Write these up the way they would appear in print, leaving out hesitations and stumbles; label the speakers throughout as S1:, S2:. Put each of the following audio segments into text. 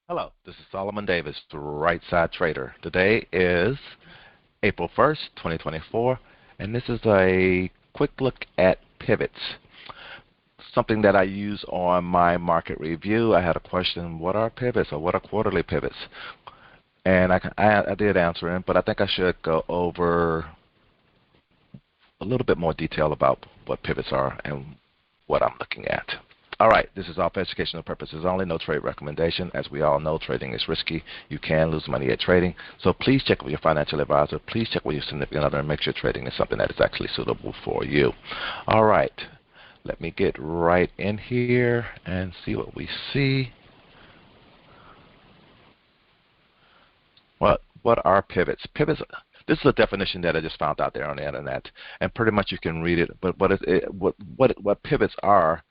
S1: Hello, this is Solomon Davis, the Right Side Trader. Today is April 1st, 2024, and this is a quick look at pivots, something that I use on my market review. I had a question, what are pivots or what are quarterly pivots? And I did answer it, but I think I should go over a little bit more detail about what pivots are and what I'm looking at. All right, this is all for educational purposes only, no trade recommendation. As we all know, trading is risky. You can lose money at trading. So please check with your financial advisor. Please check with your significant other and make sure trading is something that is actually suitable for you. All right, let me get right in here and see what we see. What are pivots? Pivots. This is a definition that I just found out there on the internet, and pretty much you can read it. But what pivots are?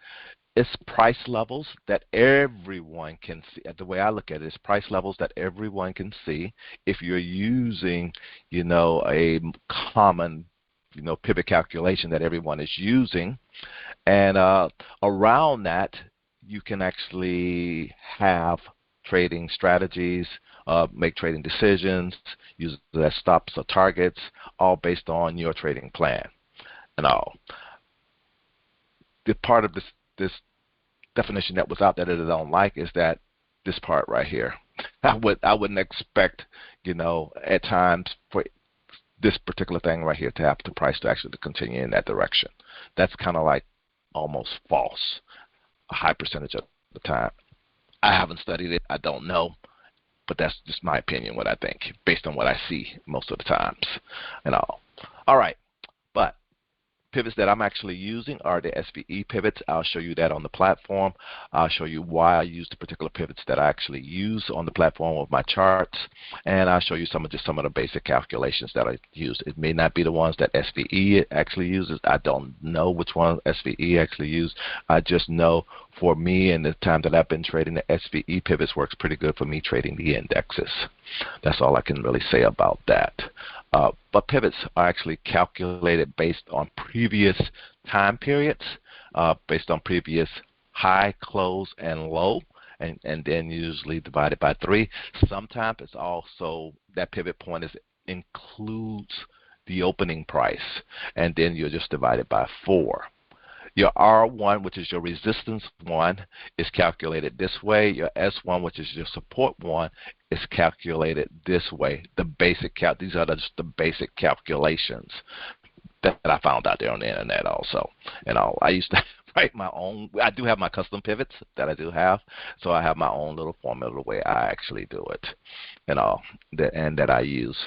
S1: It's price levels that everyone can see. The way I look at it is price levels that everyone can see. If you're using, a common, pivot calculation that everyone is using, and around that, you can actually have trading strategies, make trading decisions, use it as stops or targets, all based on your trading plan and all. The part of this definition that was out there that I don't like is that this part right here. I wouldn't expect, at times for this particular thing right here to have the price to actually continue in that direction. That's kind of like almost false a high percentage of the time. I haven't studied it. I don't know. But that's just my opinion, what I think, based on what I see most of the times and all. All right. But pivots that I'm actually using are the SVE pivots. I'll show you that on the platform. I'll show you why I use the particular pivots that I actually use on the platform of my charts, and I'll show you some of the basic calculations that I use. It may not be the ones that SVE actually uses. I don't know which one SVE actually uses. I just know for me and the time that I've been trading, the SVE pivots works pretty good for me trading the indexes. That's all I can really say about that. But pivots are actually calculated based on previous time periods, based on previous high, close, and low, and then usually divided by 3. Sometimes it's also that pivot point includes the opening price, and then you're just divided by 4. Your R1, which is your resistance one, is calculated this way. Your S1, which is your support one, is calculated this way. These are just the basic calculations that I found out there on the internet also. I used to write my own. I do have my custom pivots that I do have, so I have my own little formula the way I actually do it, and that I use.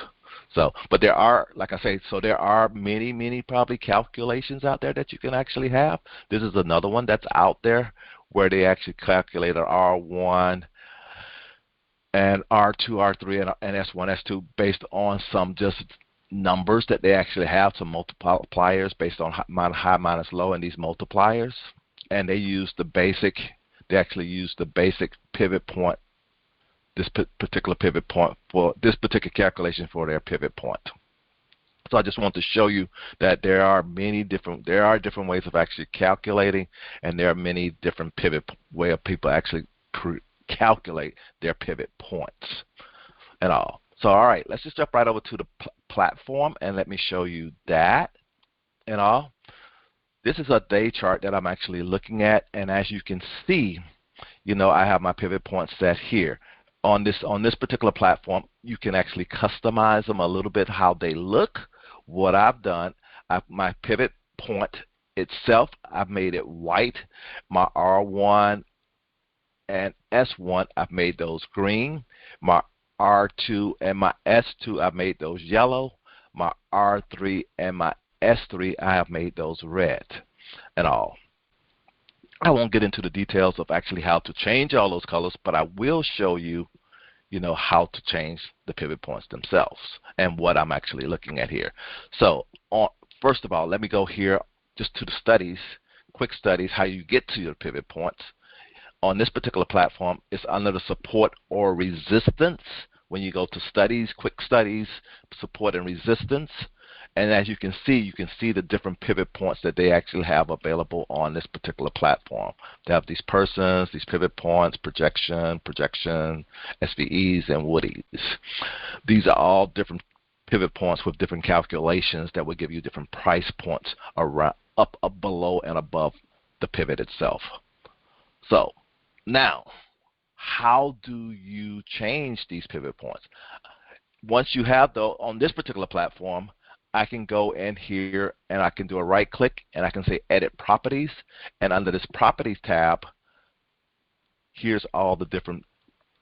S1: So, but there are, like I say, there are many probably calculations out there that you can actually have. This is another one that's out there where they actually calculate an R1 and R2, R3, and S1, S2 based on some just numbers that they actually have, some multipliers based on high minus low and these multipliers. And they actually use the basic pivot point, this particular pivot point for this particular calculation for their pivot point. So I just want to show you that there are different ways of actually calculating, and there are many different way of people actually calculate their pivot points and all. So all right, let's just jump right over to the platform and let me show you that and all. This is a day chart that I'm actually looking at, and as you can see, I have my pivot points set here. On this particular platform, you can actually customize them a little bit how they look. What I've done, my pivot point itself, I've made it white. My R1 and S1, I've made those green. My R2 and my S2, I've made those yellow. My R3 and my S3, I have made those red and all. I won't get into the details of actually how to change all those colors, but I will show you, how to change the pivot points themselves and what I'm actually looking at here. So first of all, let me go here just to the studies, quick studies, how you get to your pivot points. On this particular platform, it's under the support or resistance. When you go to studies, quick studies, support and resistance, And as you can see the different pivot points that they actually have available on this particular platform. They have these persons, these pivot points, projection, SVEs, and Woodies. These are all different pivot points with different calculations that will give you different price points around, up, below, and above the pivot itself. So now, how do you change these pivot points? Once you have those on this particular platform, I can go in here and I can do a right click and I can say edit properties, and under this properties tab, here's all the different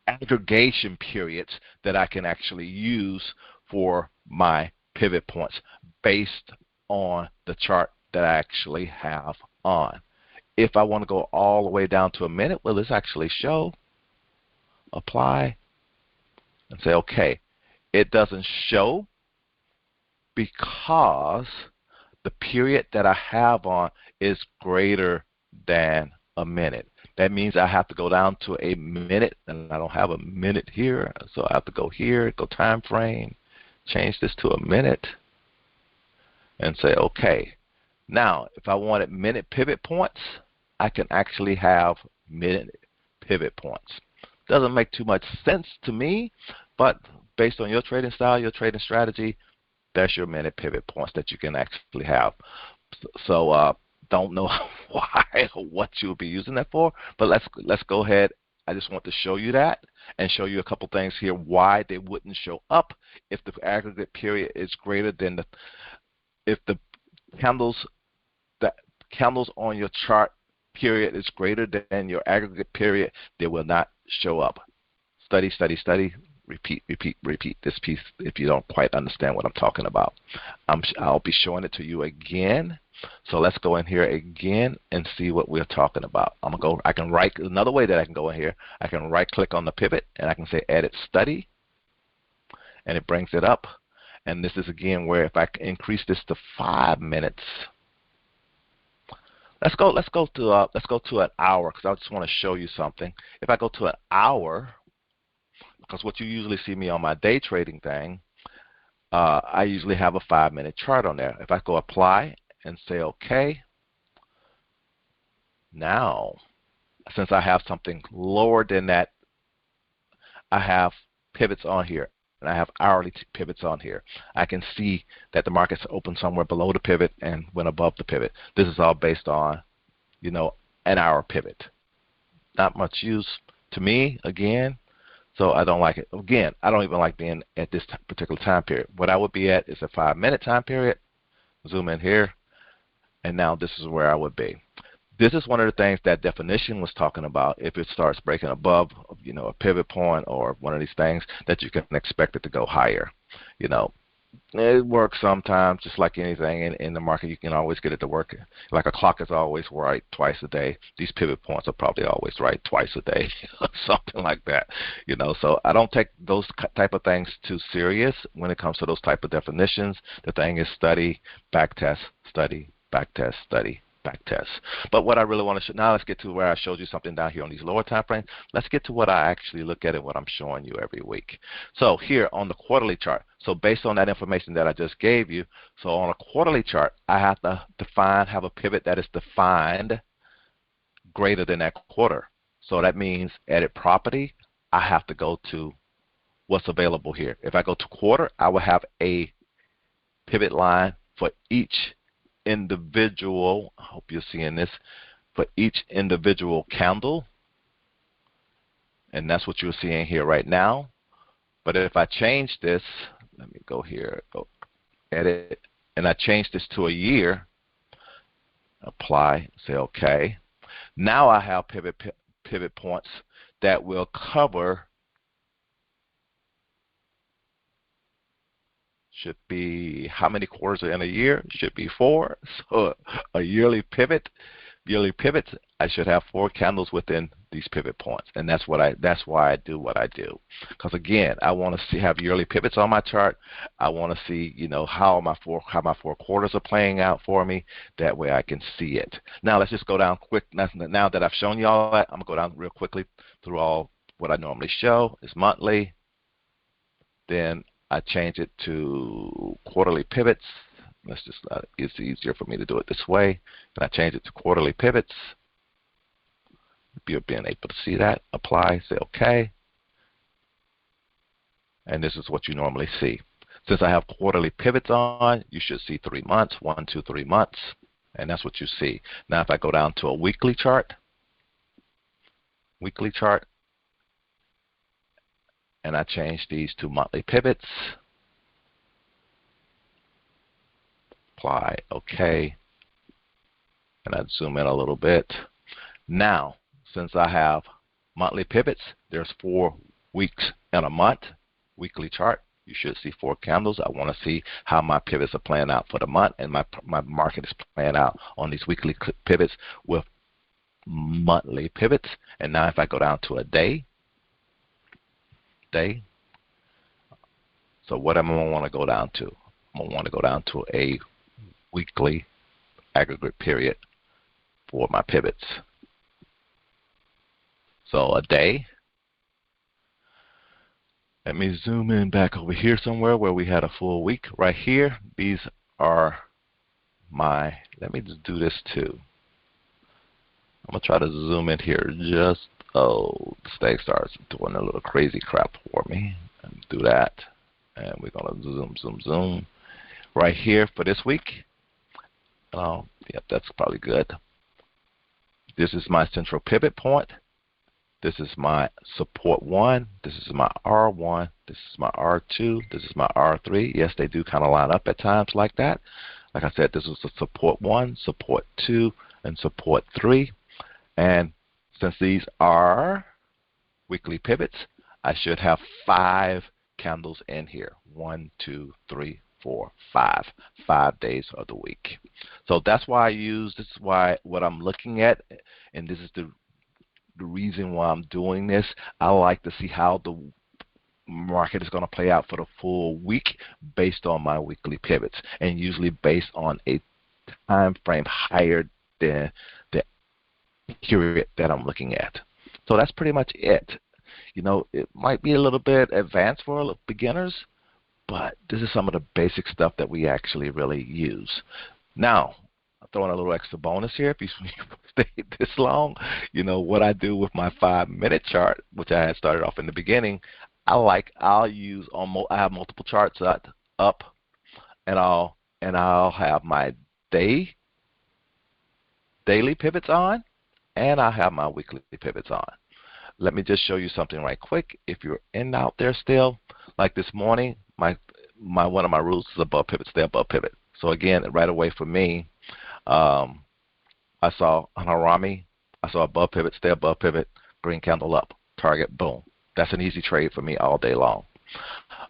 S1: aggregation periods that I can actually use for my pivot points based on the chart that I actually have on. If I want to go all the way down to a minute, well, let's actually show, apply, and say okay. It doesn't show because the period that I have on is greater than a minute. That means I have to go down to a minute, and I don't have a minute here, so I have to go here, go time frame, change this to a minute, and say okay. Now, if I wanted minute pivot points, I can actually have minute pivot points. Doesn't make too much sense to me, but based on your trading style, your trading strategy, that's your minute pivot points that you can actually have. So don't know why or what you'll be using that for, but let's go ahead. I just want to show you that and show you a couple things here why they wouldn't show up if the aggregate period is greater than if the candles on your chart period is greater than your aggregate period, they will not show up. Study, study, study. Repeat, repeat, repeat this piece if you don't quite understand what I'm talking about. I'll be showing it to you again. So let's go in here again and see what we're talking about. I can right, another way that I can go in here, I can right click on the pivot and I can say edit study, and it brings it up. And this is again where if I increase this to 5 minutes, let's go to an hour, because I just want to show you something. If I go to an hour, because what you usually see me on my day trading thing, I usually have a 5-minute chart on there. If I go apply and say okay, now since I have something lower than that, I have pivots on here, and I have hourly pivots on here. I can see that the market's open somewhere below the pivot and went above the pivot. This is all based on, you know, an hour pivot. Not much use to me, again. So I don't like it. Again, I don't even like being at this particular time period. What I would be at is a 5-minute time period. Zoom in here, and now this is where I would be. This is one of the things that definition was talking about. If it starts breaking above, you know, a pivot point or one of these things, that you can expect it to go higher. You know, it works sometimes, just like anything in the market. You can always get it to work. Like a clock is always right twice a day. These pivot points are probably always right twice a day, something like that. You know, so I don't take those type of things too serious when it comes to those type of definitions. The thing is study, back test, study, back test, study, back test. But what I really want to show now, let's get to where I showed you something down here on these lower time frames. Let's get to what I actually look at and what I'm showing you every week. So here on the quarterly chart, so based on that information that I just gave you, so on a quarterly chart, I have to have a pivot that is defined greater than that quarter. So that means edit property, I have to go to what's available here. If I go to quarter, I will have a pivot line for each individual, I hope you're seeing this, for each individual candle, and that's what you're seeing here right now. But if I change this, let me go here, go edit, and I change this to a year, apply, say okay. Now I have pivot points that will cover, should be, how many quarters are in a year? Should be 4. So a yearly pivots, I should have 4 candles within these pivot points, and that's why I do what I do. Because again, I want to have yearly pivots on my chart. I want to see, you know, how my 4 quarters are playing out for me. That way I can see it. Now let's just go down quick. Now that I've shown you all that, I'm gonna go down real quickly through all what I normally show. Is monthly. Then I change it to quarterly pivots. Let's just, it's easier for me to do it this way. And I change it to quarterly pivots. You're being able to see that. Apply, say OK. And this is what you normally see. Since I have quarterly pivots on, you should see 3 months, 1, 2, 3 months. And that's what you see. Now if I go down to a weekly chart, and I change these to monthly pivots, apply, OK, and I zoom in a little bit. Now, since I have monthly pivots, there's 4 weeks in a month, weekly chart. You should see 4 candles. I want to see how my pivots are playing out for the month, and my market is playing out on these weekly pivots with monthly pivots. And now if I go down to a day, so what am I going to want to go down to? I'm going to want to go down to a weekly aggregate period for my pivots. So a day. Let me zoom in back over here somewhere where we had a full week. Right here, these are my, let me just do this too. I'm going to try to zoom in here just, this thing starts doing a little crazy crap for me. And do that. And we're going to zoom. Right here for this week. Yep, that's probably good. This is my central pivot point. This is my support 1. This is my R1. This is my R2. This is my R3. Yes, they do kind of line up at times like that. Like I said, this was a support 1, support 2, and support 3. And since these are weekly pivots, I should have 5 candles in here. 1, 2, 3, 4, 5. 5 days of the week. So that's why this is why what I'm looking at, and this is the reason why I'm doing this. I like to see how the market is going to play out for the full week based on my weekly pivots, and usually based on a time frame higher than the period that I'm looking at. So that's pretty much it. It might be a little bit advanced for beginners, but this is some of the basic stuff that we actually really use. Now, I'll throw in a little extra bonus here. If you stayed this long, what I do with my 5-minute chart, which I had started off in the beginning, I have multiple charts up, and I'll have my daily pivots on, and I'll have my weekly pivots on. Let me just show you something right quick. If you're out there still, like this morning, one of my rules is above pivot, stay above pivot. So again, right away for me, I saw on Harami, I saw above pivot, stay above pivot, green candle up, target, boom. That's an easy trade for me all day long.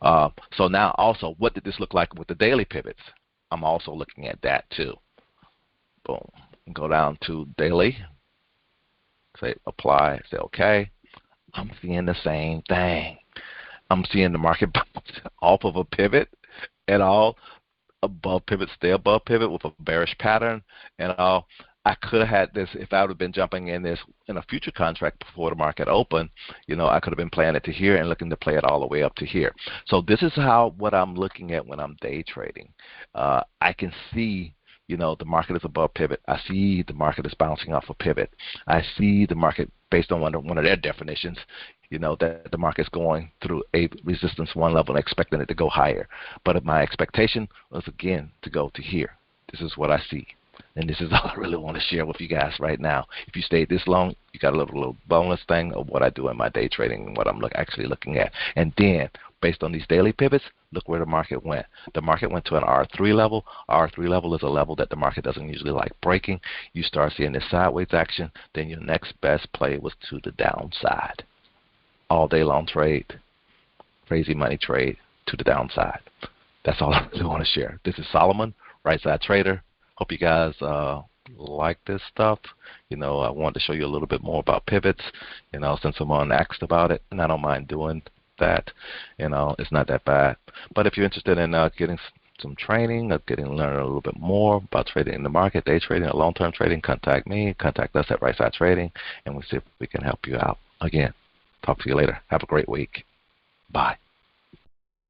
S1: So now also, what did this look like with the daily pivots? I'm also looking at that too. Boom. Go down to daily, say apply, say OK. I'm seeing the same thing. I'm seeing the market bounce off of a pivot and all above pivot, stay above pivot with a bearish pattern and all. I could have had this if I would have been jumping in this in a future contract before the market opened. I could have been playing it to here and looking to play it all the way up to here. So this is what I'm looking at when I'm day trading. I can see the market is above pivot. I see the market is bouncing off a pivot. I see the market based on one of their definitions, that the market's going through a resistance 1 level and expecting it to go higher. But my expectation was, again, to go to here. This is what I see. And this is all I really want to share with you guys right now. If you stayed this long, you got a little bonus thing of what I do in my day trading and what I'm actually looking at. And then, based on these daily pivots, look where the market went. The market went to an R3 level. R3 level is a level that the market doesn't usually like breaking. You start seeing this sideways action, then your next best play was to the downside. All day long trade, crazy money trade to the downside. That's all I really want to share. This is Solomon, Right Side Trader. Hope you guys like this stuff. I wanted to show you a little bit more about pivots, since someone asked about it, and I don't mind doing that. It's not that bad. But if you're interested in getting some training or learning a little bit more about trading in the market, day trading or long-term trading, contact me. Contact us at Right Side Trading, and we'll see if we can help you out. Again, talk to you later. Have a great week. Bye.